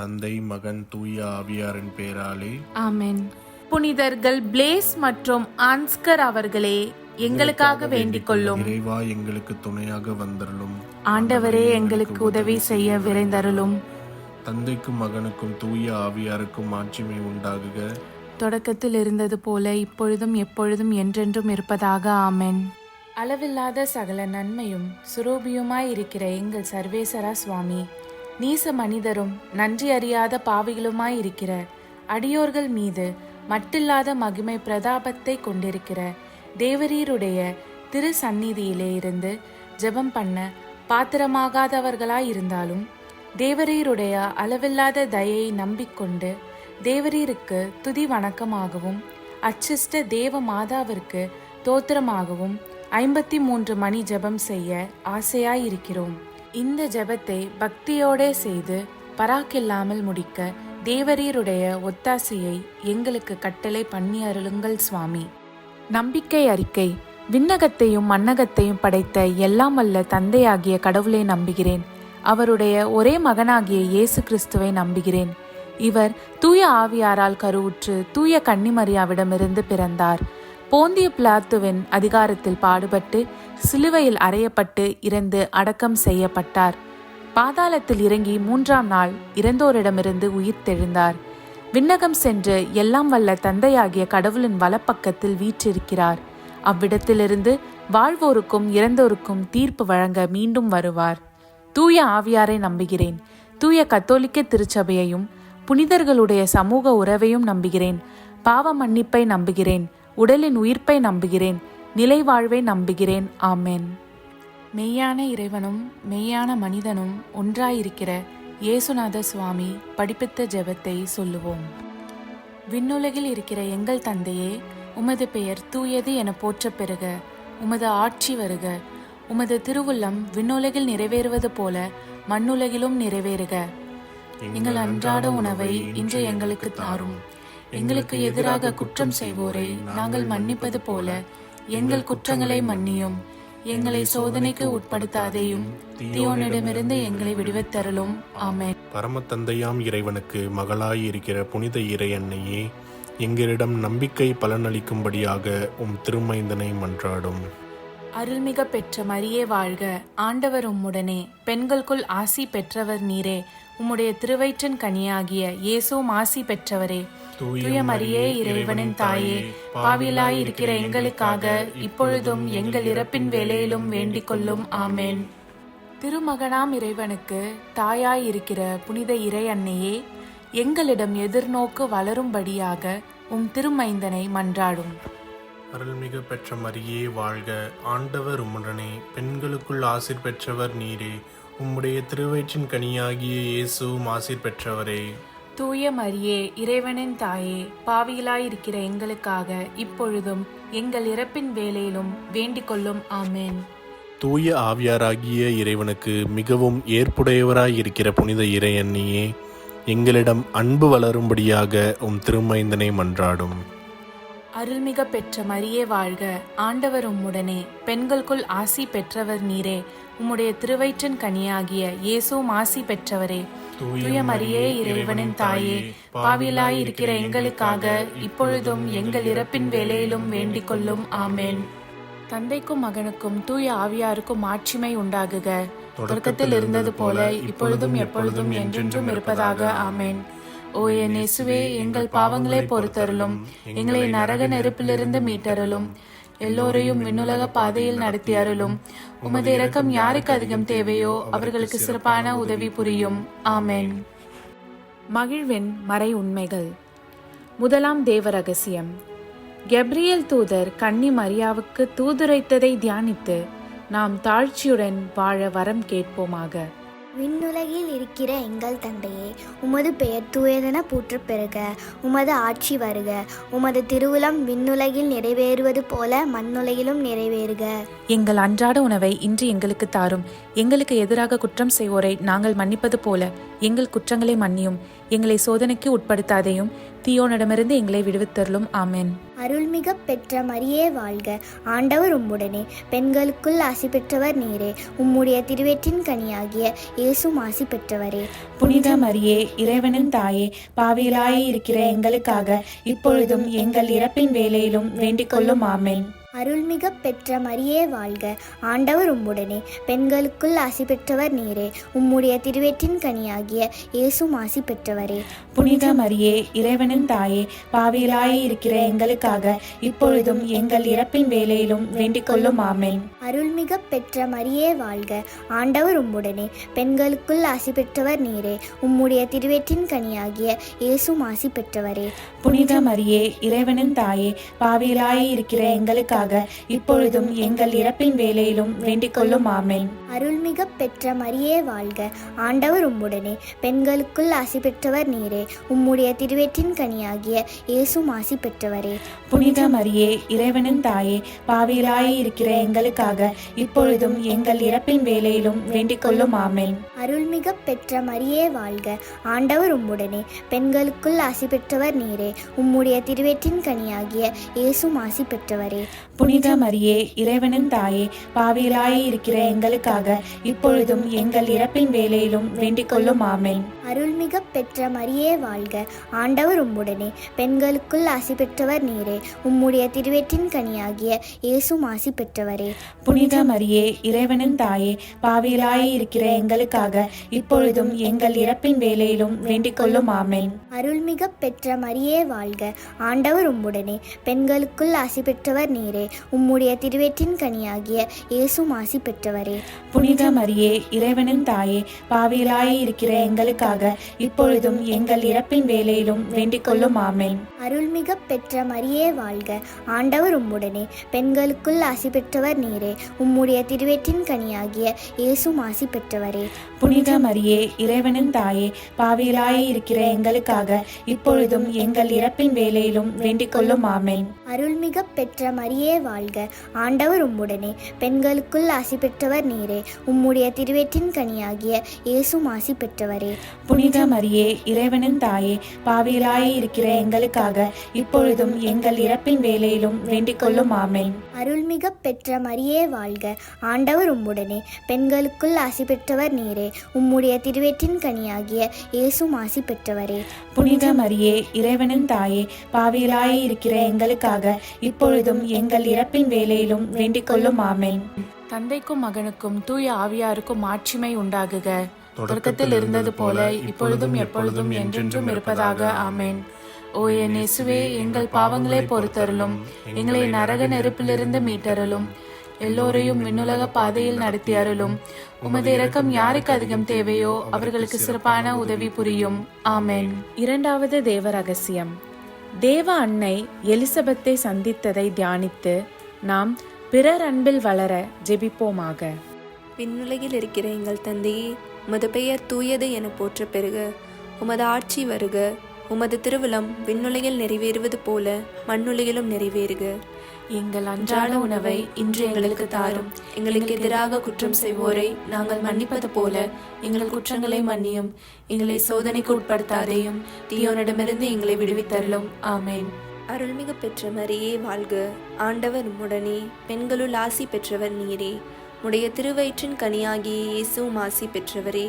தந்தை, மகன், தூய ஆவியாரின் பெயராலே ஆமென். புனிதர்கள் பிளேஸ் மற்றும் ஆன்ஸ்கர் அவர்களே, எங்களுக்காக வேண்டிக் கொள்ளும். இறைவா, எங்களுக்கு துணையாக வந்தருளும். ஆண்டவரே, எங்களுக்கு உதவி செய்ய விரைந்தருளும். தந்தைக்கும் மகனுக்கும் தூய ஆவியாருக்கும் மாட்சிமை உண்டாகுக. தொடக்கத்தில் இருந்தது போல இப்பொழுதும் எப்பொழுதும் என்றென்றும் இருப்பதாக. ஆமென். அளவில்லாத சகல நன்மையும் சுரூபியுமாய் இருக்கிற எங்கள் சர்வேசரா சுவாமி, நீச மனிதரும் நன்றி அறியாத பாவிகளுமாய் இருக்கிற அடியோர்கள் மீது மட்டில்லாத மகிமை பிரதாபத்தை கொண்டிருக்கிற தேவரீருடைய திரு சந்நிதியிலே இருந்து ஜெபம் பண்ண பாத்திரமாகாதவர்களாய் இருந்தாலும் தேவரீருடைய அளவில்லாத தயையை நம்பிக்கொண்டு தேவரீருக்கு துதி வணக்கமாகவும் அச்சிஷ்ட தேவ மாதாவிற்கு தோத்திரமாகவும் 53 மணி ஜெபம் செய்ய ஆசையாயிருக்கிறோம். இந்த ஜெபத்தை பக்தியோடே செய்து பராக்கில்லாமல் முடிக்க தேவரீருடைய ஒத்தாசையை எங்களுக்கு கட்டளை பண்ணி அருளுங்கள் சுவாமி. நம்பிக்கை அறிக்கை. விண்ணகத்தையும் மண்ணகத்தையும் படைத்த எல்லாம் வல்ல தந்தையாகிய கடவுளை நம்புகிறேன். அவருடைய ஒரே மகனாகிய இயேசு கிறிஸ்துவை நம்புகிறேன். இவர் தூய ஆவியாரால் கருவுற்று தூய கன்னிமரியாவிடமிருந்து பிறந்தார். போந்திய பிலாத்துவின் அதிகாரத்தில் பாடுபட்டு சிலுவையில் அறையப்பட்டு இறந்து அடக்கம் செய்யப்பட்டார். பாதாளத்தில் இறங்கி 3ஆம் நாள் இறந்தோரிடமிருந்து உயிர்த்தெழுந்தார். விண்ணகம் சென்று எல்லாம் வல்ல தந்தையாகிய கடவுளின் வலப்பக்கத்தில் வீற்றிருக்கிறார். அவ்விடத்திலிருந்து வாழ்வோருக்கும் இறந்தோருக்கும் தீர்ப்பு வழங்க மீண்டும் வருவார். தூய ஆவியாரை நம்புகிறேன். தூய கத்தோலிக்க திருச்சபையையும் புனிதர்களுடைய சமூக உறவையும் நம்புகிறேன். பாவ மன்னிப்பை நம்புகிறேன். உடலின் உயிர்ப்பை நம்புகிறேன். நிலை வாழ்வை நம்புகிறேன். ஆமென். மெய்யான இறைவனும் மெய்யான மனிதனும் ஒன்றாயிருக்கிற இயேசுநாத சுவாமி படிப்பித்த ஜெபத்தை சொல்லுவோம். விண்ணுலகில் இருக்கிற எங்கள் தந்தையே, உமது பெயர் தூயது என போற்றப் பெறுக. உமது ஆட்சி வருக. உமது திருவுள்ளம் விண்ணுலகில் நிறைவேறுவது போல மண்ணுலகிலும் நிறைவேறுக. எங்கள் அன்றாட உணவை இன்று எங்களுக்கு தாரும். எங்களுக்கு எதிராக குற்றம் செய்வோரை நாங்கள் மன்னிப்பது போல எங்கள் குற்றங்களை மன்னியும். எங்களை சோதனைக்கு உட்படுத்தாதேயும், தீயோனிடமிருந்து எங்களை விடுவித்தருளும். ஆமென். பரம தந்தையாம் இறைவனுக்கு மகளாய் இருக்கிற புனித இறை அன்னையே, எங்களிடம் நம்பிக்கை பலனளிக்கும்படியாக உம் திருமைந்தனை மன்றாடும். அருள்மிக பெற்ற மரியே வாழ்க. ஆண்டவர் உம்முடனே, பெண்களுக்குள் ஆசி பெற்றவர் நீரே. உம்முடைய திருவயிற்றின் கனியாகிய இயேசுவும் ஆசி பெற்றவரே. தூய மரியே, இறைவனின் தாயே, பாவிலாய் இருக்கிற எங்களுக்காக இப்பொழுதும் எங்கள் இறப்பின் வேளையிலும் வேண்டிக் கொள்ளும். ஆமென். திருமகனாம் இறைவனுக்கு தாயாய் இருக்கிற புனித இறை அன்னையே, எங்களிடம் எதிர்நோக்கு வளரும்படியாக உம் திருமைந்தனை மன்றாடும். அருள்மிகு பெற்ற மரியே வாழ்க. ஆண்டவர் உம்முடனே, பெண்களுக்குள் ஆசீர் பெற்றவர் நீரே. உம்முடைய திருவயிற்றின் கனியாகிய இயேசுவும் ஆசீர் பெற்றவரே. தூய மரியே, இறைவனின் தாயே, பாவிகளாயிருக்கிற எங்களுக்காக இப்பொழுதும் எங்கள் இறப்பின் வேளையிலும் வேண்டிக் கொள்ளும். ஆமென். தூய ஆவியாராகிய இறைவனுக்கு மிகவும் ஏற்புடையவராயிருக்கிற புனித இறை அன்னியே, எங்களிடம் அன்பு வளரும்படியாக உம் திருமைந்தனை மன்றாடும். அருள்மிக பெற்ற மரியே வாழ்க. ஆண்டவர் உம்முடனே, பெண்களுக்குள் ஆசி பெற்றவர் நீரே. உம்முடைய திருவயிற்றின் கனியாகிய இயேசுவும் ஆசி பெற்றவரே. தூய மரியே, இறைவனின் தாயே, பாவிலாய் இருக்கிற எங்களுக்காக இப்பொழுதும் எங்கள் இறப்பின் வேளையிலும் வேண்டிக் கொள்ளும். ஆமென். தந்தைக்கும் மகனுக்கும் தூய ஆவியாருக்கும் மாட்சிமை உண்டாகுக. தொடக்கத்தில் இருந்தது போல இப்பொழுதும் எப்பொழுதும் என்றென்றும் இருப்பதாக. ஆமென். ஓ என் இயேசுவே, எங்கள் பாவங்களை பொறுத்தருளும். எங்களை நரக நெருப்பிலிருந்து மீட்டருளும். எல்லோரையும் விண்ணுலக பாதையில் நடத்தி அருளும். உமது இரக்கம் யாருக்கு அதிகம் தேவையோ அவர்களுக்கு சிறப்பான உதவி புரியும். ஆமென். மகிழ்வின் மறை உண்மைகள். முதலாம் தேவ ரகசியம். கெப்ரியேல் தூதர் கன்னி மரியாவுக்கு தூதுரைத்ததை தியானித்து நாம் தாழ்ச்சியுடன் வாழ வரம் கேட்போமாக. விண்ணுலகில் இருக்கிற எங்கள் தந்தையே, உமது பெயர் தூயதென போற்றப் பெறுக. உமது ஆட்சி வருக. உமது திருவுளம் விண்ணுலகில் நிறைவேறுவது போல மண்ணுலகிலும் நிறைவேறுக. எங்கள் அன்றாட உணவை இன்று எங்களுக்கு தாரும். எங்களுக்கு எதிராக குற்றம் செய்வோரை நாங்கள் மன்னிப்பது போல எங்கள் குற்றங்களை மன்னியும். எங்களை சோதனைக்கு உட்படுத்தாதையும், தீயோனிடமிருந்து எங்களை விடுவித்தருளும். ஆமென். அருள்மிக பெற்ற மரியே வாழ்க, ஆண்டவர் உம்முடனே, பெண்களுக்குள் ஆசி பெற்றவர் நீரே. உம்முடைய திருவயிற்றின் கனியாகிய இயேசுவும் ஆசி பெற்றவரே. புனித மரியே, இறைவனின் தாயே, பாவிகளாய் இருக்கிற எங்களுக்காக இப்பொழுதும் எங்கள் இறப்பின் வேளையிலும் வேண்டிக் கொள்ளும். ஆமென். அருள்மிக பெற்ற மரியே வாழ்க, ஆண்டவர் உம்முடனே, பெண்களுக்குள் ஆசி பெற்றவர் நீரே. உம்முடைய திருவயிற்றின் கனியாகிய இயேசுவும் ஆசி பெற்றவரே. புனித மரியே, இறைவனின் தாயே, பாவிகளாய் இருக்கிற எங்களுக்காக இப்பொழுதும் எங்கள் இறப்பின் வேளையிலும் வேண்டிக் கொள்ளும். ஆமென். அருள்மிக பெற்ற மரியே வாழ்க, ஆண்டவர் உம்முடனே, பெண்களுக்குள் ஆசி பெற்றவர் நீரே. உம்முடைய திருவயிற்றின் கனியாகிய இயேசுவும் ஆசி பெற்றவரே. புனித மரியே, இறைவனின் தாயே, பாவிகளாய் இருக்கிற எங்களுக்காக இப்பொழுதும் எங்கள் இறப்பின் வேளையிலும் வேண்டிக் கொள்ளும். ஆமென். அருள்மிக பெற்ற மரியே வாழ்க, ஆண்டவர் உம்முடனே, பெண்களுக்குள் ஆசி பெற்றவர் நீரே. உம்முடைய திருவயிற்றின் கனியாகிய இயேசுவும் ஆசி பெற்றவரே. புனித மரியே, இறைவனின் தாயே, பாவிகளாய் இருக்கிற எங்களுக்காக இப்பொழுதும் எங்கள் இறப்பின் வேளையிலும் வேண்டிக் கொள்ளும். ஆமென். அருள்மிக பெற்ற மரியே வாழ்க, ஆண்டவர் உம்முடனே, பெண்களுக்குள் ஆசி பெற்றவர் நீரே. உம்முடைய திருவயிற்றின் கனியாகிய இயேசுவும் ஆசி பெற்றவரே. புனித மரியே, இறைவனின் தாயே, பாவிகளாய் இருக்கிற எங்களுக்காக இப்பொழுதும் எங்கள் இறப்பின் வேளையிலும் வேண்டிக் கொள்ளும். ஆமென். அருள்மிக பெற்ற மரியே வாழ்க, ஆண்டவர் உம்முடனே, பெண்களுக்குள் ஆசி பெற்றவர் நீரே. உம்முடைய திருவயிற்றின் கனியாகிய இயேசுவும் ஆசி பெற்றவரே. புனித மரியே, இறைவனின் தாயே, பாவிகளாய் இருக்கிற எங்களுக்காக இப்பொழுதும் எங்கள் இறப்பின் வேளையிலும் வேண்டிக் கொள்ளும். ஆமென். அருள்மிக பெற்ற மரியே வாழ்க, ஆண்டவர் உம்முடனே, பெண்களுக்குள் ஆசி பெற்றவர் நீரே. உம்முடைய திருவயிற்றின் கனியாகிய இயேசுவும் ஆசி பெற்றவரே. புனித மரியே, இறைவனின் தாயே, பாவிகளாய் இருக்கிற எங்களுக்காக இப்பொழுதும் எங்கள் இறப்பின் வேளையிலும் வேண்டிக் கொள்ளும். ஆமென். அருள்மிக பெற்ற மரியே வாழ்க, ஆண்டவர் உம்முடனே, பெண்களுக்குள் ஆசி பெற்றவர் நீரே. உம்முடைய திருவயிற்றின் கனியாகிய இயேசுவும் ஆசி பெற்றவரே. புனித மரியே, இறைவனின் தாயே, பாவிகளாய் இருக்கிற எங்களுக்காக இப்பொழுதும் எங்கள் இறப்பின் வேளையிலும் வேண்டிக் கொள்ளும். ஆமென். அருள்மிக பெற்ற மரியே வாழ்க, ஆண்டவர் உம்முடனே, பெண்களுக்குள் ஆசி பெற்றவர் நீரே. உம்முடைய திருவயிற்றின் கனியாகிய இயேசுவும் ஆசி பெற்றவரே. புனித மரியே, இறைவனின் தாயே, பாவிகளாய் இருக்கிற எங்களுக்காக இப்பொழுதும் எங்கள் இறப்பின் வேளையிலும் வேண்டிக் கொள்ளும். ஆமென். அருள்மிக பெற்ற மரியே வாழ்க, ஆண்டவர் உம்முடனே, பெண்களுக்குள் ஆசி பெற்றவர் நீரே. உம்முடைய திருவயிற்றின் கனியாகிய இயேசுவும் ஆசி பெற்றவரே. புனித மரியே, இறைவனின் தாயே, பாவிகளாய் இருக்கிற எங்களுக்காக இப்பொழுதும் எங்கள் இறப்பின் வேளையிலும் வேண்டிக் கொள்ளும். ஆமென். தந்தைக்கும் மகனுக்கும் தூய ஆவியாருக்கும் மாட்சிமை உண்டாகுக. தொடக்கத்தில் இருந்தது போல இப்பொழுதும் எப்பொழுதும் என்றென்றும் இருப்பதாக. ஆமென். ஓ என் இயேசுவே, எங்கள் பாவங்களை பொறுத்தருளும். எங்களை நரக நெருப்பிலிருந்து மீட்டருளும். எல்லோரையும் விண்ணுலக பாதையில் நடத்தி அருளும். உமது இரக்கம் யாருக்கு அதிகம் தேவையோ அவர்களுக்கு சிறப்பான உதவி புரியும். ஆமென். இரண்டாவது தேவ ரகசியம். தேவ அன்னை எலிசபெத்தை சந்தித்ததை தியானித்து நாம் பிறர் அன்பில் வளர ஜெபிப்போமாக. விண்ணுலகில் இருக்கிற எங்கள் தந்தையே, உமது பெயர் தூயது என போற்ற பெறுக. உமது ஆட்சி வருக. உமது திருவிழம் விண்ணுலகில் நிறைவேறுவது போல மண்ணுலகிலும் நிறைவேறுக. எங்கள் அன்றாட உணவை இன்று எங்களுக்கு தாரும். எங்களுக்கு எதிராக குற்றம் செய்வோரை நாங்கள் மன்னிப்பது போல எங்கள் குற்றங்களை மன்னியும். எங்களை சோதனைக்கு உட்படுத்தாதையும், தீயோனிடமிருந்து எங்களை விடுவித்தருளும். ஆமென். அருள்மிகு பெற்ற மரியே வாழ்க, ஆண்டவர் உம்முடனே, பெண்களுள் ஆசி பெற்றவர் நீரே. உடைய திருவயிற்றின் கனியாகிய இயேசுவும் ஆசி பெற்றவரே.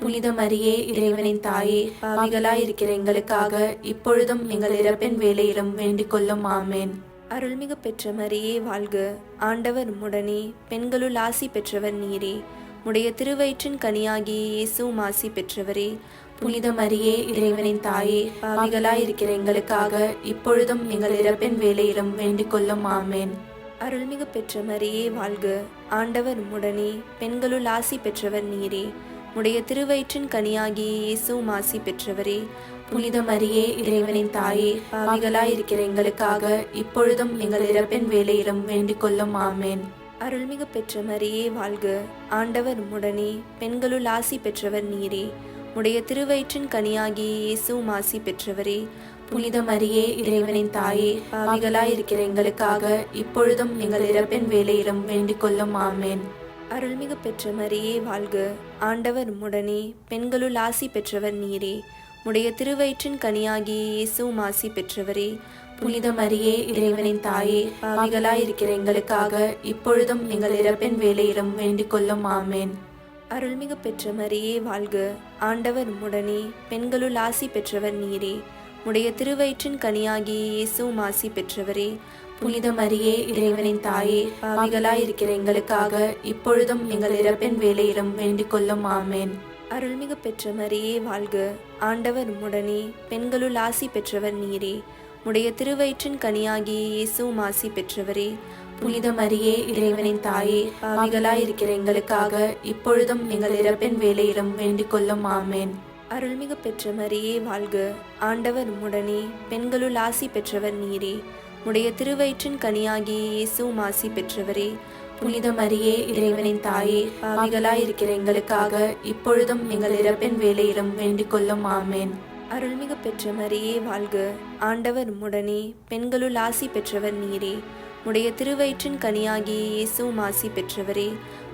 புனித மரியே, இறைவனின் தாயே, பாவிகளாய் இருக்கிற எங்களுக்காக இப்பொழுதும் எங்கள் இறப்பின் வேளையிலும் வேண்டிக் கொள்ளும். ஆமென். அருள்மிகு பெற்ற மரியே வாழ்க, ஆண்டவர் உம்முடனே, பெண்களுள் ஆசி பெற்றவர் நீரே. உடைய திருவயிற்றின் கனியாகிய இயேசுவும் ஆசி பெற்றவரே. புனித மரியே, இறைவனின் தாயே, பாவிகளாய் இருக்கிற எங்களுக்காக இப்பொழுதும் எங்கள் இறப்பின் வேளையிலும் வேண்டிக் கொள்ளும். ஆமென். அருள்மிகு பெற்ற மரியே வாழ்க, ஆண்டவர் உம்முடனே, பெண்களுள் ஆசி பெற்றவர் நீரே. உடைய திருவயிற்றின் கனியாகிய இயேசுவும் ஆசி பெற்றவரே. புனித மரியே, இறைவனின் தாயே, பாவிகளாய் இருக்கிற எங்களுக்காக இப்பொழுதும் எங்கள் இறப்பின் வேளையிலும் வேண்டிக் கொள்ளும். ஆமென். அருள்மிகு பெற்ற மரியே வாழ்க, ஆண்டவர் உம்முடனே, பெண்களுள் ஆசி பெற்றவர் நீரே. உடைய திருவயிற்றின் கனியாகிய இயேசுவும் ஆசி பெற்றவரே. புனித மரியே இறைவனின் தாயே, பாவிகளாயிருக்கிற எங்களுக்காக இப்பொழுதும் எங்கள் இறப்பின் வேளையிலும் வேண்டிக் கொள்ளும். ஆமேன். அருள்மிகு பெற்ற மரியே வாழ்க, ஆண்டவர் உம்முடனே, பெண்களுள் ஆசி பெற்றவர் நீரே. உடைய திருவயிற்றின் கனியாகிய இயேசுவும் ஆசி பெற்றவரே. புனித மரியே இறைவனின் தாயே, பாவிகளாயிருக்கிற எங்களுக்காக இப்பொழுதும் எங்கள் இறப்பின் வேளையிலும் வேண்டிக் கொள்ளும். ஆமேன். அருள்மிகு பெற்ற மரியே வாழ்க, ஆண்டவர் உம்முடனே, பெண்களுள் ஆசி பெற்றவர் நீரே. உடைய திருவயிற்றின் கனியாகிய இயேசுவும் ஆசி பெற்றவரே. புனித மரியே இறைவனின் தாயே, பாவிகளாயிருக்கிற எங்களுக்காக இப்பொழுதும் எங்கள் இறப்பின் வேளையிலும் வேண்டிக் கொள்ளும். ஆமேன். அருள்மிகு பெற்ற மரியே வாழ்க, ஆண்டவர் உம்முடனே, பெண்களுள் ஆசி பெற்றவர் நீரே. உடைய திருவயிற்றின் கனியாகிய இயேசுவும் ஆசி பெற்றவரே. புனித மரியே இறைவனின் தாயே, பாவிகளாயிருக்கிற எங்களுக்காக இப்பொழுதும் எங்கள் இறப்பின் வேளையிலும் வேண்டிக் கொள்ளும். ஆமேன். அருள்மிகு பெற்ற மரியே வாழ்க, ஆண்டவர் உம்முடனே, பெண்களுள் ஆசி பெற்றவர் நீரே. உடைய திருவயிற்றின் கனியாகிய இயேசுவும் ஆசி பெற்றவரே. புனித மரியே இறைவனின் தாயே, பாவிகளாயிருக்கிற எங்களுக்காக இப்பொழுதும் எங்கள் இறப்பின் வேளையிலும் வேண்டிக் கொள்ளும். ஆமேன். அருள்மிகு பெற்ற மரியே வாழ்க, ஆண்டவர் உம்முடனே, பெண்களுள் ஆசி பெற்றவர் நீரே. உடைய திருவயிற்றின் கனியாகிய இயேசுவும் ஆசி பெற்றவரே.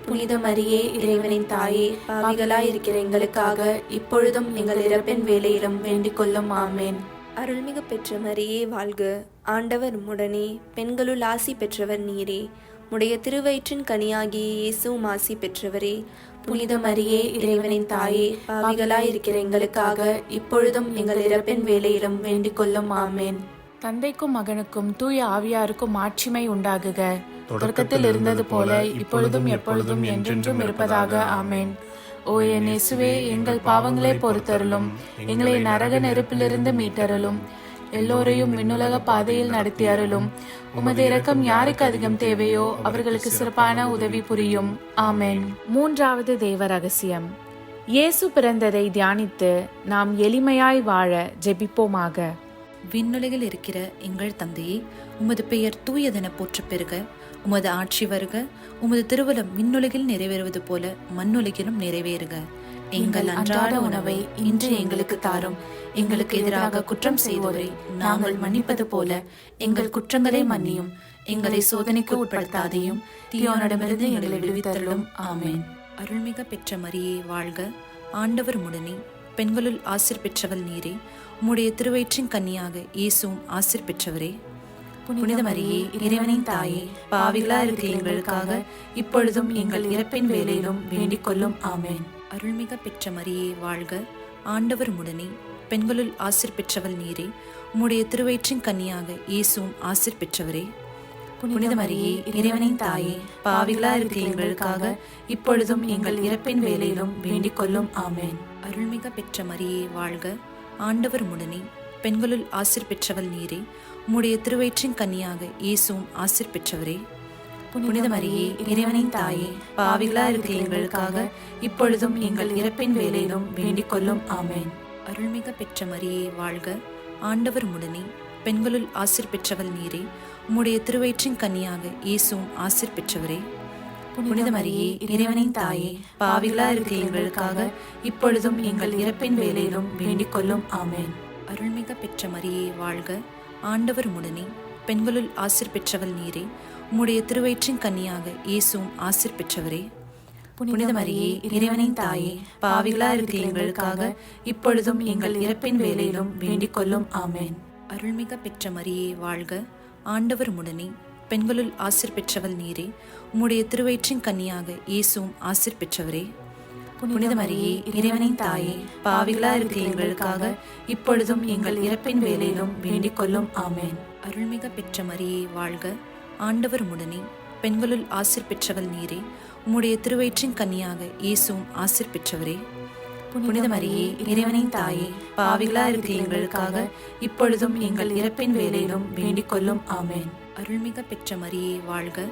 புனித மரியே இறைவனின் தாயே, பாவிகளாயிருக்கிற எங்களுக்காக இப்பொழுதும் எங்கள் இறப்பின் வேளையிலும் வேண்டிக் கொள்ளும். ஆமேன். அருள்மிகு பெற்ற மரியே வாழ்க, ஆண்டவர் உம்முடனே, பெண்களுள் ஆசி பெற்றவர் நீரே. உடைய திருவயிற்றின் கனியாகிய இயேசுவும் ஆசி பெற்றவரே. புனித மரியே இறைவனின் தாயே, பாவிகளாயிருக்கிற எங்களுக்காக இப்பொழுதும் எங்கள் இறப்பின் வேளையிலும் வேண்டிக் கொள்ளும். ஆமேன். தந்தைக்கும் மகனுக்கும் தூய ஆவியாருக்கும் ஆட்சிமை உண்டாகுக. தொடக்கத்தில் இருந்தது போல இப்பொழுதும் எப்பொழுதும் என்றென்றும் இருப்பதாக. ஆமேன். ஓ என் இயேசுவே, எங்கள் பாவங்களை பொறுத்தருளும், எங்களை நரக நெருப்பிலிருந்து மீட்டருளும், எல்லோரையும் விண்ணுலக பாதையில் நடத்தி அருளும். உமது இரக்கம் யாருக்கு அதிகம் தேவையோ அவர்களுக்கு சிறப்பான உதவி புரியும். ஆமேன். மூன்றாவது தேவ ரகசியம். இயேசு பிறந்ததை தியானித்து நாம் எளிமையாய் வாழ ஜெபிப்போமாக. விண்ணுலகில் இருக்கிற எங்கள் தந்தையே, உமது பெயர் தூயதென போற்றப் பெறுக. உமது ஆட்சி வருக. உமது திருவுளம் விண்ணுலகில் நிறைவேறுவது போல மண்ணுலகிலும் நிறைவேறுக. எங்கள் அன்றாட உணவை இன்று எங்களுக்கு தாரும். எங்களுக்கு எதிராக குற்றம் செய்வோரை நாங்கள் மன்னிப்பது போல எங்கள் குற்றங்களை மன்னியும். எங்களை சோதனைக்கு உட்படுத்தாதையும் தீயோனிடமிருந்து எங்களை விடுவித்தருளும். ஆமேன். அருள்மிக பெற்ற மரியே வாழ்க, ஆண்டவர் உம்முடனே, பெண்களுள் ஆசீர் பெற்றவள் நீரே. உம்முடைய திருவயிற்றின் கன்னியாக இயேசுவும் ஆசீர் பெற்றவரே. புனித மரியே இறைவனின் தாயே, பாவிகளா இருக்கிற எங்களுக்காக இப்பொழுதும் எங்கள் இறப்பின் வேளையிலும் வேண்டிக் கொள்ளும். ஆமேன். அருள்மிக பெற்ற மரியே வாழ்க, ஆண்டவர் உம்முடனே, பெண்களுள் ஆசீர் பெற்றவள் நீரே. உம்முடைய திருவயிற்றின் கன்னியாக இயேசுவும் ஆசீர் பெற்றவரே. புனித மரியே இறைவனின் தாயே, பாவிகளா இருக்கிற எங்களுக்காக இப்பொழுதும் எங்கள் இறப்பின் வேளையிலும் வேண்டிக் கொள்ளும். ஆமேன். அருள்மிக பெற்ற மரியே வாழ்க, ஆண்டவர் உம்முடனே, பெண்களுள் ஆசீர் பெற்றவள் நீரே. உம்முடைய திருவயிற்றின் கன்னியாக இயேசுவும் ஆசீர் பெற்றவரே. புனித மரியே இறைவனின் தாயே, பாவிகளா இருக்கிற எங்களுக்காக இப்பொழுதும் எங்கள் இறப்பின் வேளையிலும் வேண்டிக் கொள்ளும். ஆமேன். அருள்மிக பெற்ற மரியே வாழ்க, ஆண்டவர் உம்முடனே, பெண்களுள் ஆசீர் பெற்றவள் நீரே. உம்முடைய திருவயிற்றின் கன்னியாக இயேசுவும் ஆசீர் பெற்றவரே. புனித மரியே இறைவனின் தாயே, பாவிகளா இருக்கிற எங்களுக்காக இப்பொழுதும் எங்கள் இறப்பின் வேளையிலும் வேண்டிக் கொள்ளும். ஆமேன். அருள்மிக பெற்ற மரியே வாழ்க, ஆண்டவர் உம்முடனே, பெண்களுள் ஆசீர் பெற்றவள் நீரே. உம்முடைய திருவயிற்றின் கன்னியாக இயேசுவும் ஆசீர் பெற்றவரே. புனித மரியே இறைவனின் தாயே, பாவிகளா இருக்கிற எங்களுக்காக இப்பொழுதும் எங்கள் இறப்பின் வேளையிலும் வேண்டிக் கொள்ளும். ஆமேன். அருள்மிக பெற்ற மரியே வாழ்க, ஆண்டவர் உம்முடனே, பெண்களுள் ஆசீர் பெற்றவள் நீரே. உம்முடைய திருவயிற்றின் கன்னியாக இயேசுவும் ஆசீர் பெற்றவரே. புனித மரியே இறைவனின் தாயே, பாவிகளா இருக்கிற எங்களுக்காக இப்பொழுதும் எங்கள் இறப்பின் வேளையிலும் வேண்டிக் கொள்ளும். ஆமேன். அருள்மிக பெற்ற மரியே வாழ்க, ஆண்டவர் உம்முடனே, பெண்களுள் ஆசீர் பெற்றவள் நீரே. உம்முடைய திருவயிற்றின் கன்னியாக இயேசுவும் ஆசீர் பெற்றவரே. புனித மரியே இறைவனின் தாயே, பாவிகளா இருக்கிற எங்களுக்காக இப்பொழுதும் எங்கள் இறப்பின் வேளையிலும் வேண்டிக் கொள்ளும். ஆமேன். அருள்மிக பெற்ற மரியே வாழ்க,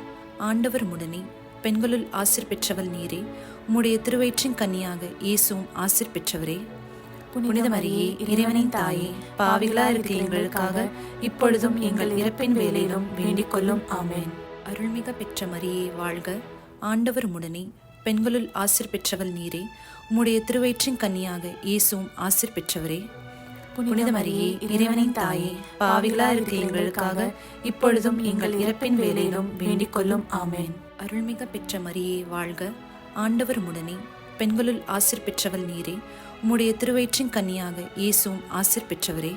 ஆண்டவர் உம்முடனே, பெண்களுள் ஆசீர் பெற்றவள் நீரே. உம்முடைய திருவயிற்றின் கன்னியாக இயேசுவும் ஆசீர் பெற்றவரே. புனித மரியே இறைவனின் தாயே, பாவிகளா இருக்கிற எங்களுக்காக இப்பொழுதும் எங்கள் இறப்பின் வேளையிலும் வேண்டிக் கொள்ளும். ஆமேன். அருள்மிக பெற்ற மரியே வாழ்க, ஆண்டவர் உம்முடனே, பெண்களுள் ஆசீர் பெற்றவள் நீரே. உம்முடைய திருவயிற்றின் கன்னியாக இயேசுவும் ஆசீர் பெற்றவரே. புனித மரியே, இறைவனின் தாயே, பாவிகளா இருக்கிற எங்களுக்காக இப்பொழுதும் எங்கள் இறப்பின் வேளையிலும் வேண்டிக் கொள்ளும். ஆமென். அருள்மிக பெற்ற மரியே வாழ்க, ஆண்டவர் உம்முடனே, பெண்களுள் ஆசீர் பெற்றவள் நீரே. உம்முடைய திருவயிற்றின் கன்னியாக இயேசுவும் ஆசீர் பெற்றவரே.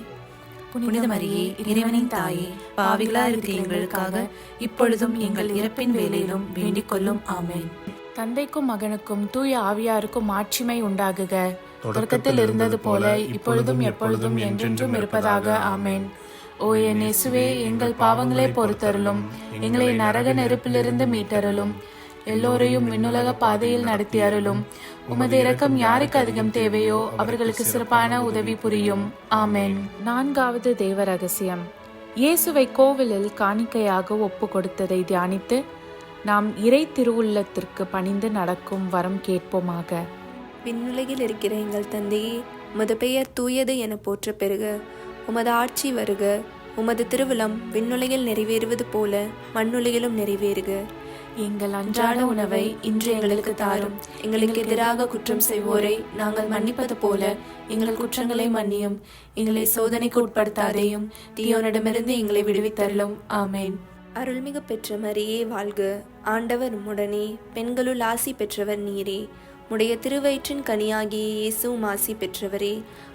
புனித மரியே, இறைவனின் தாயே, பாவிகளா இருக்கிற எங்களுக்காக இப்பொழுதும் எங்கள் இறப்பின் வேளையிலும் வேண்டிக் கொள்ளும். ஆமென். தந்தைக்கும் மகனுக்கும் தூய ஆவியாருக்கும் மாட்சிமை உண்டாகுக. தொடக்கத்தில் இருந்தது போல இப்பொழுதும் எப்பொழுதும் என்றென்றும் இருப்பதாக. ஆமென். ஓ என் இயேசுவே, எங்கள் பாவங்களை பொறுத்தருளும், எங்களை நரக நெருப்பிலிருந்து மீட்டருளும், எல்லோரையும் விண்ணுலக பாதையில் நடத்தி அருளும். உமது இரக்கம் யாருக்கு அதிகம் தேவையோ அவர்களுக்கு சிறப்பான உதவி புரியும். ஆமென். 4வது தேவ ரகசியம். இயேசுவை கோவிலில் காணிக்கையாக ஒப்பு கொடுத்ததை தியானித்து நாம் இறை திருவுள்ளத்திற்கு பணிந்து நடக்கும் வரம் கேட்போமாக. விண்ணுலகில் இருக்கிற எங்கள் தந்தையே, உமது பெயர் தூயது என போற்ற பெறுக. உமது ஆட்சி வருக. உமது திருவிழம் விண்ணுலகில் நிறைவேறுவது போல மண்ணுலகிலும் நிறைவேறுக. எங்கள் அன்றாட உணவை இன்று எங்களுக்கு தாரும். எங்களுக்கு எதிராக குற்றம் செய்வோரை நாங்கள் மன்னிப்பது போல எங்கள் குற்றங்களை மன்னியும். எங்களை சோதனைக்கு உட்படுத்தாதேயும், தீயோனிடமிருந்து எங்களை விடுவித்தருளும். ஆமென். அருள்மிகு பெற்ற மரியே வாழ்க, ஆண்டவர் உம்முடனே, பெண்களுள் ஆசி பெற்றவர் நீரே. உடைய திருவயிற்றின் கனியாகிய இயேசுவும் ஆசி பெற்றவரே.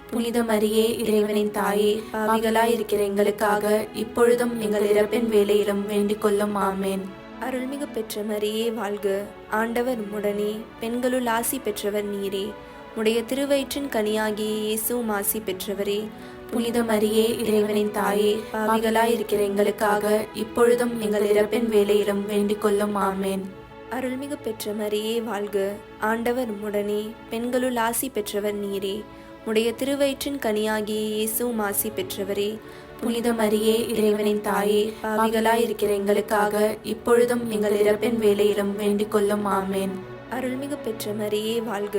புனித மரியே, இறைவனின் தாயே, பாவிகளாயிருக்கிற எங்களுக்காக இப்பொழுதும் எங்கள் இறப்பின் வேளையிலும் வேண்டிக் கொள்ளும். ஆமென். அருள்மிகு பெற்ற மரியே வாழ்க, ஆண்டவர் உம்முடனே, பெண்களுள் ஆசி பெற்றவர் நீரே. உடைய திருவயிற்றின் கனியாகிய இயேசுவும் ஆசி பெற்றவரே. புனித மரியே, இறைவனின் தாயே, பாவிகளாயிருக்கிற எங்களுக்காக இப்பொழுதும் எங்கள் இறப்பின் வேளையிலும் வேண்டிக் கொள்ளும். ஆமென். அருள்மிகு பெற்ற மரியே வாழ்க, ஆண்டவர் உம்முடனே, பெண்களுள் ஆசி பெற்றவர் நீரே. உடைய திருவயிற்றின் கனியாகிய இயேசுவும் ஆசி பெற்றவரே. புனித மரியே, இறைவனின் தாயே, பாவிகளாயிருக்கிற எங்களுக்காக இப்பொழுதும் எங்கள் இறப்பின் வேளையிலும் வேண்டிக் கொள்ளும். ஆமென். அருள்மிகு பெற்ற மரியே வாழ்க,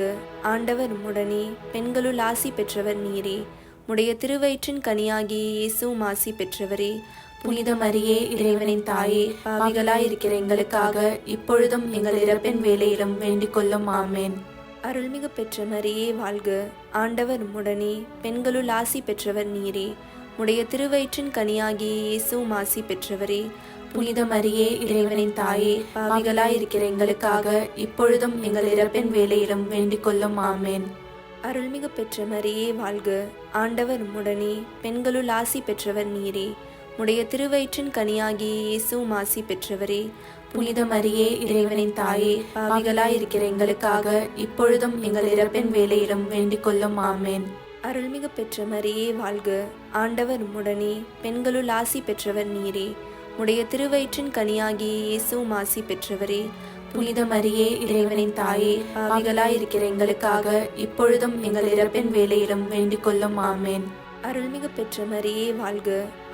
ஆண்டவர் உம்முடனே, பெண்களுள் ஆசி பெற்றவர் நீரே. உடைய திருவயிற்றின் கனியாகிய இயேசுவும் ஆசி பெற்றவரே. புனித மரியே, இறைவனின் தாயே, பாவிகளாயிருக்கிற எங்களுக்காக இப்பொழுதும் எங்கள் இறப்பின் வேளையிலும் வேண்டிக் கொள்ளும். ஆமென். அருள்மிகு பெற்ற மரியே வாழ்க, ஆண்டவர் உம்முடனே, பெண்களுள் ஆசி பெற்றவர் நீரே. உடைய திருவயிற்றின் கனியாகிய இயேசுவும் ஆசி பெற்றவரே. புனித மரியே, இறைவனின் தாயே, பாவிகளாயிருக்கிற எங்களுக்காக இப்பொழுதும் எங்கள் இறப்பின் வேளையிலும் வேண்டிக் கொள்ளும். ஆமென். அருள்மிகு பெற்ற மரியே வாழ்க, ஆண்டவர் உம்முடனே, பெண்களுள் ஆசி பெற்றவர் நீரே. உடைய திருவயிற்றின் கனியாகிய இயேசுவும் ஆசி பெற்றவரே. புனித மரியே, இறைவனின் தாயே, பாவிகளாயிருக்கிற எங்களுக்காக இப்பொழுதும் எங்கள் இறப்பின் வேளையிலும் வேண்டிக் கொள்ளும். ஆமென். அருள்மிகு பெற்ற மரியே வாழ்க, ஆண்டவர் உம்முடனே, பெண்களுள் ஆசி பெற்றவர் நீரே. உடைய திருவயிற்றின் கனியாகிய இயேசுவும் ஆசி பெற்றவரே. புனித மரியே, இறைவனின் தாயே, பாவிகளாயிருக்கிற எங்களுக்காக இப்பொழுதும் எங்கள் இறப்பின் வேளையிலும் வேண்டிக் கொள்ளும். ஆமென். அருள்மிகு பெற்ற மரியே வாழ்க,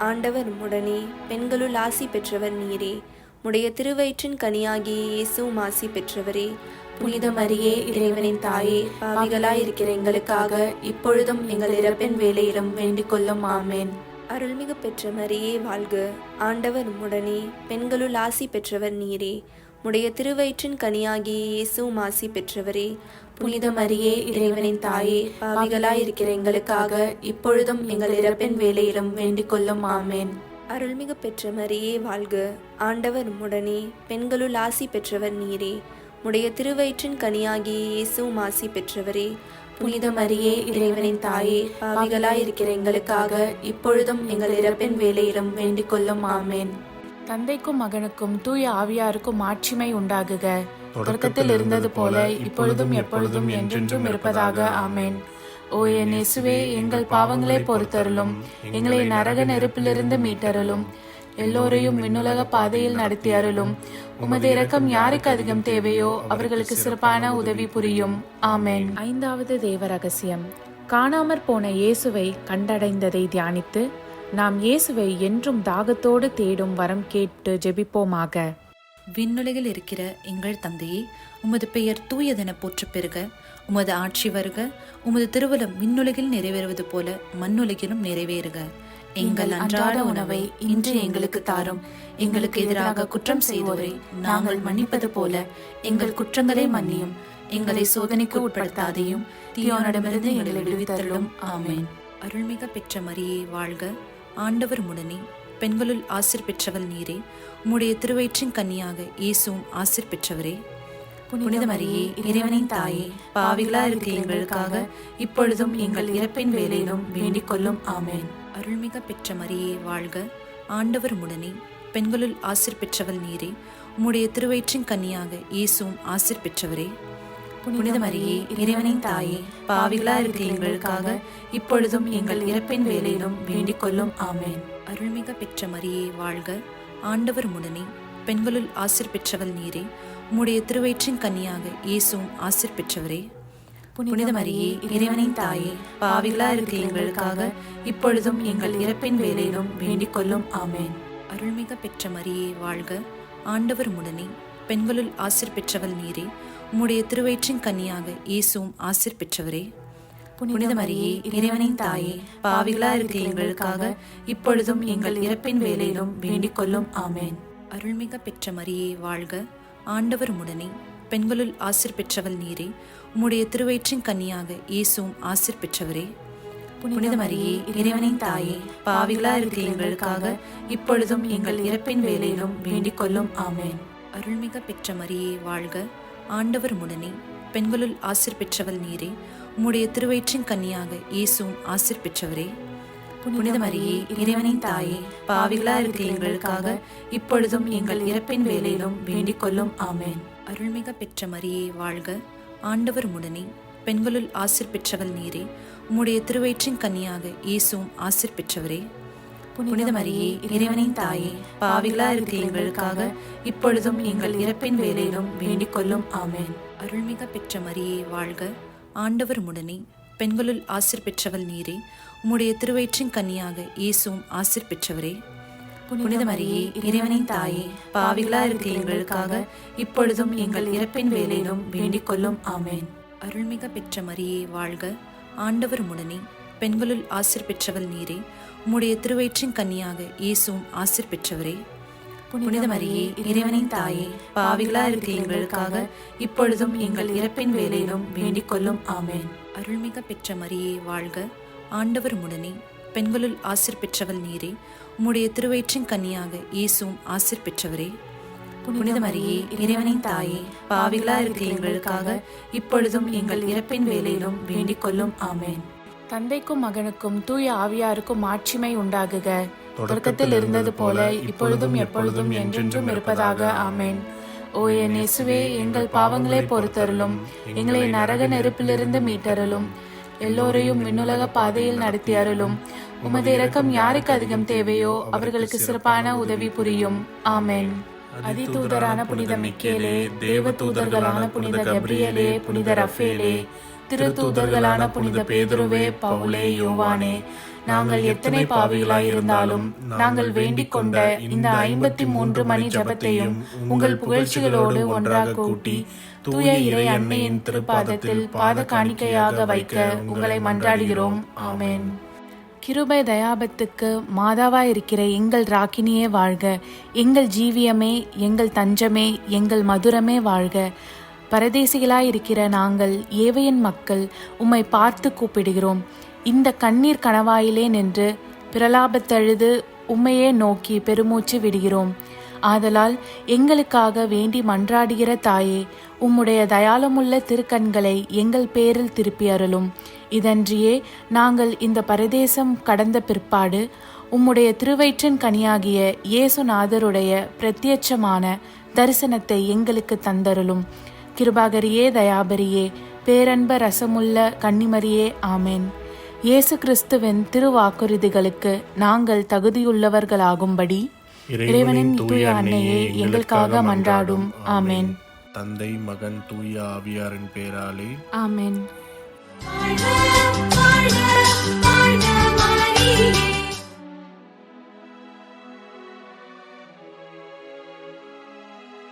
ஆண்டவர் உம்முடனே, பெண்களுள் ஆசி பெற்றவர் நீரே. உடைய திருவயிற்றின் கனியாகிய இயேசுவும் ஆசி பெற்றவரே. புனித மரியே, இறைவனின் தாயே, பாவிகளாயிருக்கிற எங்களுக்காக இப்பொழுதும் எங்கள் இறப்பின் வேளையிலும் வேண்டிக் கொள்ளும். ஆமென். அருள்மிகு பெற்ற மரியே வாழ்க, ஆண்டவர் உம்முடனே, பெண்களுள் ஆசி பெற்றவர் நீரே. உடைய திருவயிற்றின் கனியாகிய இயேசுவும் ஆசி பெற்றவரே. புனித மரியே, இறைவனின் தாயே, பாவிகளாயிருக்கிற எங்களுக்காக இப்பொழுதும் எங்கள் இறப்பின் வேளையிலும் வேண்டிக் கொள்ளும். ஆமென். அருள்மிகு பெற்ற மரியே வாழ்க, ஆண்டவர் உம்முடனே, பெண்களுள் ஆசி பெற்றவர் நீரே. உடைய திருவயிற்றின் கனியாகிய இயேசுவும் ஆசி பெற்றவரே. புனித மரியே, இறைவனின் தாயே, பாவிகளாயிருக்கிற எங்களுக்காக இப்பொழுதும் எங்கள் இறப்பின் வேளையிலும் வேண்டிக் கொள்ளும். ஆமென். தந்தைக்கும் மகனுக்கும் தூய ஆவியாருக்கும் மாட்சிமை உண்டாகுக. தொடக்கத்தில் இருந்தது போல இப்பொழுதும் எப்பொழுதும் என்றென்றும் இருப்பதாக. ஆமென். ஓ என் இயேசுவே, எங்கள் பாவங்களை பொறுத்தருளும், எங்களை நரக நெருப்பிலிருந்து மீட்டருளும், எல்லோரையும் விண்ணுலக பாதையில் நடத்தி அருளும். உமது இரக்கம் யாருக்கு அதிகம் தேவையோ அவர்களுக்கு சிறப்பான உதவி புரியும். ஆமென். 5வது தேவ ரகசியம். காணாமற் போன இயேசுவை கண்டடைந்ததை தியானித்து நாம் இயேசுவை என்றும் தாகத்தோடு தேடும் வரம் கேட்டு ஜெபிப்போமாக. விண்ணுலகில் இருக்கிற எங்கள் தந்தையே, உமது பெயர் தூயதென போற்ற பெறுக. உமது ஆட்சி வருக. உமது திருவுளம் விண்ணுலகில் நிறைவேறுவது போல மண்ணுலகிலும் நிறைவேறுக. எங்கள் அன்றாட உணவை இன்று எங்களுக்கு தாரும். எங்களுக்கு எதிராக குற்றம் செய்தோரை நாங்கள் மன்னிப்பது போல எங்கள் குற்றங்களை மன்னியும். எங்களை சோதனைக்கு உட்படுத்தாதையும், தீயோனிடமிருந்து எங்களை விடுவித்தருளும். ஆமென். அருள்மிக பெற்ற மரியே வாழ்க, ஆண்டவர் உடனே, பெண்களுள் ஆசிர் பெற்றவள் நீரே. உம்முடைய திருவயிற்றின் கன்னியாக இயேசுவும் ஆசிர் பெற்றவரே. புனித மரியே, இறைவனின் தாயே, பாவிகளா இருக்கிற எங்களுக்காக இப்பொழுதும் எங்கள் இறப்பின் வேளையிலும் வேண்டிக் கொள்ளும். ஆமென். அருள்மிக பெற்ற மரியே வாழ்க, ஆண்டவர் உடனே, பெண்களுள் ஆசிர் பெற்றவள் நீரே. உம்முடைய திருவயிற்றின் கன்னியாக இயேசுவும் ஆசிர் பெற்றவரே. புனித மரியே, இறைவனின் தாயே, பாவிகளா இருக்கிற எங்களுக்காக இப்பொழுதும் எங்கள் இறப்பின் வேளையிலும் வேண்டிக் கொள்ளும். ஆமென். அருள்மிக பெற்ற மரியே வாழ்க, ஆண்டவர் உடனே, பெண்களுள் ஆசிர் பெற்றவள் நீரே. உம்முடைய திருவயிற்றின் கன்னியாக இயேசுவும் ஆசிர் பெற்றவரே. புனித மரியே, இறைவனின் தாயே, பாவிகளா இருக்கிற எங்களுக்காக இப்பொழுதும் எங்கள் இறப்பின் வேளையிலும் வேண்டிக் கொள்ளும். ஆமென். அருள்மிக பெற்ற மரியே வாழ்க, ஆண்டவர் உடனே, பெண்களுள் ஆசிர் பெற்றவள் நீரே. உம்முடைய திருவயிற்றின் கன்னியாக இயேசுவும் ஆசிர் பெற்றவரே. புனித மரியே, இறைவனின் தாயே, பாவிகளா இருக்கிற எங்களுக்காக இப்பொழுதும் எங்கள் இறப்பின் வேளையிலும் வேண்டிக் கொள்ளும். ஆமென். அருள்மிக பெற்ற மரியே வாழ்க, ஆண்டவர் உடனே, பெண்களுள் ஆசிர் பெற்றவள் நீரே. உம்முடைய திருவயிற்றின் கன்னியாக இயேசுவும் ஆசிர் பெற்றவரே. புனித மரியே, இறைவனின் தாயே, பாவிகளா இருக்கிற எங்களுக்காக இப்பொழுதும் எங்கள் இறப்பின் வேளையிலும் வேண்டிக் கொள்ளும். ஆமென். அருள்மிக பெற்ற மரியே வாழ்க, ஆண்டவர் உடனே, பெண்களுள் ஆசிர் பெற்றவள் நீரே. உம்முடைய திருவயிற்றின் கன்னியாக இயேசுவும் ஆசிர் பெற்றவரே. புனித மரியே, இறைவனின் தாயே, பாவிகளா இருக்கிற எங்களுக்காக இப்பொழுதும் எங்கள் இறப்பின் வேளையிலும் வேண்டிக் கொள்ளும். ஆமென். அருள்மிக பெற்ற மரியே வாழ்க, ஆண்டவர் உடனே, பெண்களுள் ஆசிர் பெற்றவள் நீரே. உம்முடைய திருவயிற்றின் கன்னியாக இயேசுவும் ஆசிர் பெற்றவரே. புனித மரியே, இறைவனின் தாயே, பாவிகளா இருக்கிற எங்களுக்காக இப்பொழுதும் எங்கள் இறப்பின் வேளையிலும் வேண்டிக் கொள்ளும். ஆமென். அருள்மிக பெற்ற மரியே வாழ்க, ஆண்டவர் உடனே, பெண்களுள் ஆசிர் பெற்றவள் நீரே. உம்முடைய திருவயிற்றின் கன்னியாக இயேசுவும் ஆசிர் பெற்றவரே. புனித மரியே, இறைவனின் தாயே, பாவிகளா இருக்கிற எங்களுக்காக இப்பொழுதும் எங்கள் இறப்பின் வேளையிலும் வேண்டிக் கொள்ளும். ஆமென். அருள்மிக பெற்ற மரியே வாழ்க, ஆண்டவர் உடனே, பெண்களுள் ஆசிர் பெற்றவள் நீரே. உம்முடைய திருவயிற்றின் கன்னியாக இயேசுவும் ஆசிர் பெற்றவரே. புனித மரியே, இறைவனின் தாயே, பாவிகளா இருக்கிற எங்களுக்காக இப்பொழுதும் எங்கள் இறப்பின் வேளையிலும் வேண்டிக் கொள்ளும். ஆமென். அருள்மிக பெற்ற மரியே வாழ்க, ஆண்டவர் உடனே, பெண்களுள் ஆசிர் பெற்றவள் நீரே. உம்முடைய திருவயிற்றின் கன்னியாக இயேசுவும் ஆசிர் பெற்றவரே. புனித மரியே, இறைவனின் தாயே, பாவிகளா இருக்கிற எங்களுக்காக இப்பொழுதும் எங்கள் இறப்பின் வேளையிலும் வேண்டிக் கொள்ளும். ஆமென். தந்தைக்கும் மகனுக்கும் தூய ஆவியாருக்கும் மாட்சிமை உண்டாகுக. தொடக்கத்தில் இருந்தது போல இப்பொழுதும் எப்பொழுதும் என்றென்றும் இருப்பதாக. ஆமென். ஓ என் இயேசுவே, எங்கள் பாவங்களை பொறுத்தருளும், எங்களை நரக நெருப்பிலிருந்து மீட்டருளும், எல்லோரையும் விண்ணுலக பாதையில் நடத்தி அருளும். உமது இரக்கம் யாருக்கு அதிகம் தேவையோ அவர்களுக்கு சிறப்பான உதவி புரியும். ஆமென். அதிதூதரான புனித மிக்கேலே, தேவ தூதர்களான புனித கப்ரியேலே, புனித ரஃபேலே, திருத்தூதர்களான புனித பேதுருவே, பவுலே, யோவானே, நாங்கள் எத்தனை பாவிகளாய் இருந்தாலும் நாங்கள் வேண்டிக் கொண்ட இந்த 53 மணி ஜபத்தையும் உங்கள் புகழ்ச்சிகளோடு ஒன்றாக கூட்டி தூய இறை அன்னையின் திருப்பாதத்தில் பாத காணிக்கையாக வைக்க உங்களை மன்றாடுகிறோம். ஆமென். கிருபை தயாபத்துக்கு மாதாவாய் இருக்கிற எங்கள் ராக்கினியே வாழ்க. எங்கள் ஜீவியமே, எங்கள் தஞ்சமே, எங்கள் மதுரமே வாழ்க. பரதேசிகளாயிருக்கிற நாங்கள் ஏவையின் மக்கள் உம்மை பார்த்து கூப்பிடுகிறோம். இந்த கண்ணீர் கணவாயிலே நின்று பிரலாபத்தழுது உம்மையே நோக்கி பெருமூச்சு விடுகிறோம். ஆதலால் எங்களுக்காக வேண்டி மன்றாடுகிற தாயே, உம்முடைய தயாளமுள்ள திருக்கண்களை எங்கள் பேரில் திருப்பி அருளும். இதன்றியே நாங்கள் இந்த பரதேசம் கடந்த பிற்பாடு உம்முடைய திருவயிற்றின் கனியாகிய இயேசுநாதருடைய பிரத்யட்சமான தரிசனத்தை எங்களுக்கு தந்தருளும். கிருபாகரியே, தயாபரியே, பேரன்ப ரசமுள்ள கன்னிமரியே, ஆமென். இயேசு கிறிஸ்துவின் திருவாக்குறுதிகளுக்கு நாங்கள் தகுதியுள்ளவர்களாகும்படி இறைவனின் தூய அன்னையே எங்களுக்காக மன்றாடும். ஆமென். தந்தை, மகன், தூய ஆவியாரின் பேராலே ஆமென். வாழ்க